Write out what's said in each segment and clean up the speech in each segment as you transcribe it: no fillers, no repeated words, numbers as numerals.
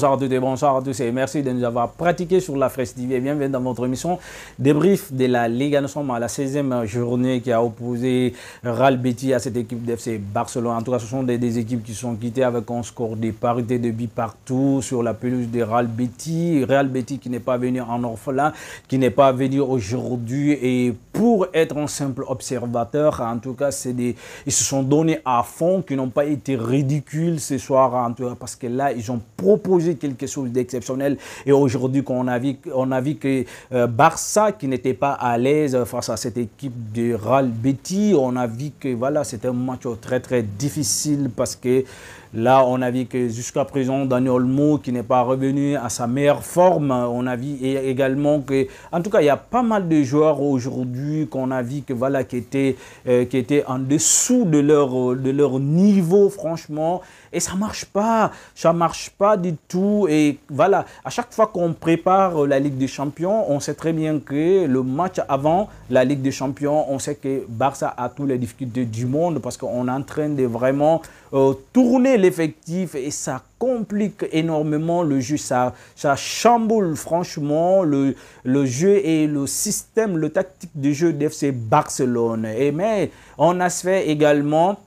Bonsoir à toutes et bonsoir à tous et merci de nous avoir pratiqué sur la Fraisse TV et bienvenue dans votre émission débrief de la Liga. Nous sommes à la 16e journée qui a opposé Real Betis à cette équipe d'FC Barcelone. En tout cas, ce sont des équipes qui sont quittées avec un score de parité de buts partout sur la pelouse de Real Betis. Real Betis qui n'est pas venu en orphelin, qui n'est pas venu aujourd'hui et pour être un simple observateur, en tout cas, ils se sont donnés à fond, qui n'ont pas été ridicules ce soir, en tout cas, parce que là, ils ont proposé quelque chose d'exceptionnel. Et aujourd'hui, on a vu que Barça, qui n'était pas à l'aise face à cette équipe de Real Betis, on a vu que voilà, c'était un match très très difficile parce que là, on a vu que jusqu'à présent, Dani Olmo, qui n'est pas revenu à sa meilleure forme, on a vu également que, en tout cas, il y a pas mal de joueurs aujourd'hui qu'on a vu que voilà, qui étaient en dessous de leur niveau, franchement. Et ça marche pas du tout. Et voilà, à chaque fois qu'on prépare la Ligue des Champions, on sait très bien que le match avant la Ligue des Champions, on sait que Barça a toutes les difficultés du monde parce qu'on est en train de vraiment tourner l'effectif et ça complique énormément le jeu, ça chamboule franchement le jeu et le système, le tactique de jeu d'FC Barcelone. Mais on a fait également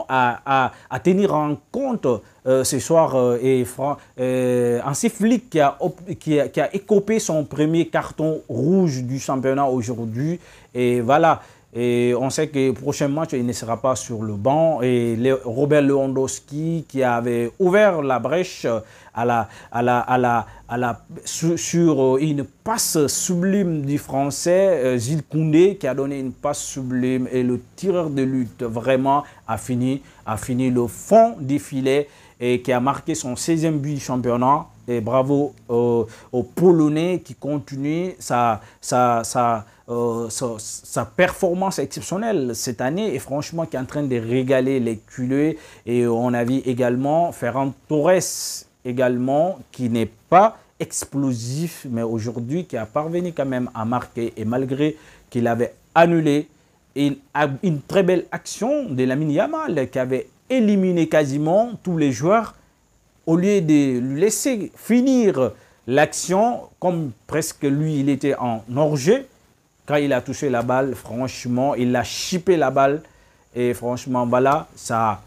à tenir en compte ce soir Hansi Flick qui a écopé son premier carton rouge du championnat aujourd'hui. Et voilà. Et on sait que le prochain match, il ne sera pas sur le banc. Et Robert Lewandowski, qui avait ouvert la brèche sur une passe sublime du Français, Jules Koundé, qui a donné une passe sublime. Et le tireur de lutte, vraiment, a fini le fond du filet et qui a marqué son 16e but du championnat. Et bravo aux Polonais qui continue sa performance exceptionnelle cette année et franchement qui est en train de régaler les culés. Et on a vu également Ferran Torres également qui n'est pas explosif mais aujourd'hui qui a parvenu quand même à marquer et malgré qu'il avait annulé une très belle action de Lamine Yamal qui avait éliminé quasiment tous les joueurs. Au lieu de lui laisser finir l'action, comme presque lui, il était en hors-jeu, quand il a touché la balle, franchement, il a chippé la balle. Et franchement, voilà, ça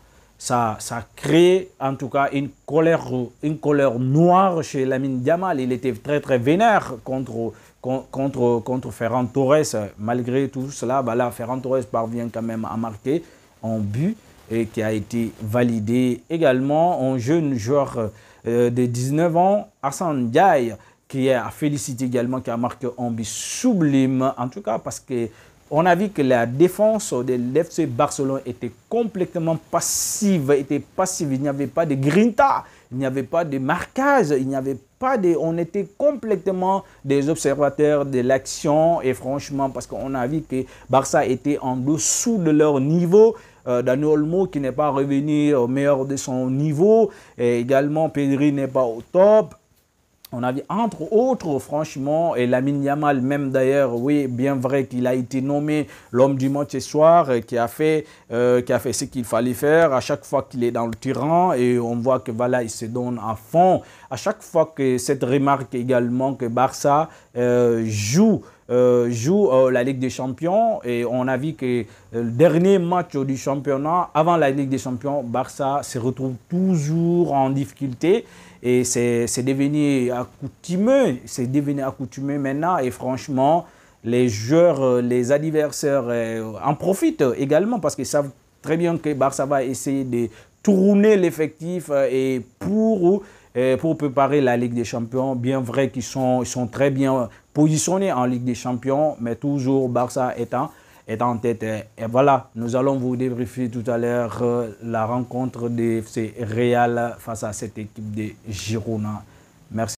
a créé en tout cas une colère noire chez Lamine Yamal. Il était très très vénère contre Ferran Torres. Malgré tout cela, voilà, Ferran Torres parvient quand même à marquer en but. Et qui a été validé également un jeune joueur de 19 ans, Hassan Diaye, qui a félicité également, qui a marqué un but sublime, en tout cas parce qu'on a vu que la défense de l'FC Barcelone était complètement passive, il n'y avait pas de grinta, il n'y avait pas de marquage, on était complètement des observateurs de l'action et franchement parce qu'on a vu que Barça était en dessous de leur niveau. Dani Olmo qui n'est pas revenu au meilleur de son niveau. Et également, Pedri n'est pas au top. On a vu entre autres, franchement, et Lamine Yamal même d'ailleurs, oui, bien vrai qu'il a été nommé l'homme du match ce soir, qui a fait ce qu'il fallait faire à chaque fois qu'il est dans le terrain et on voit que voilà, il se donne à fond. À chaque fois que cette remarque également que Barça joue la Ligue des Champions et on a vu que le dernier match du championnat, avant la Ligue des Champions, Barça se retrouve toujours en difficulté et c'est devenu accoutumé maintenant et franchement, les joueurs, les adversaires en profitent également parce qu'ils savent très bien que Barça va essayer de tourner l'effectif et pour préparer la Ligue des Champions. Bien vrai qu'ils sont très bien positionnés en Ligue des Champions, mais toujours Barça est en tête. Et voilà, nous allons vous débriefer tout à l'heure la rencontre de FC Real face à cette équipe de Girona. Merci.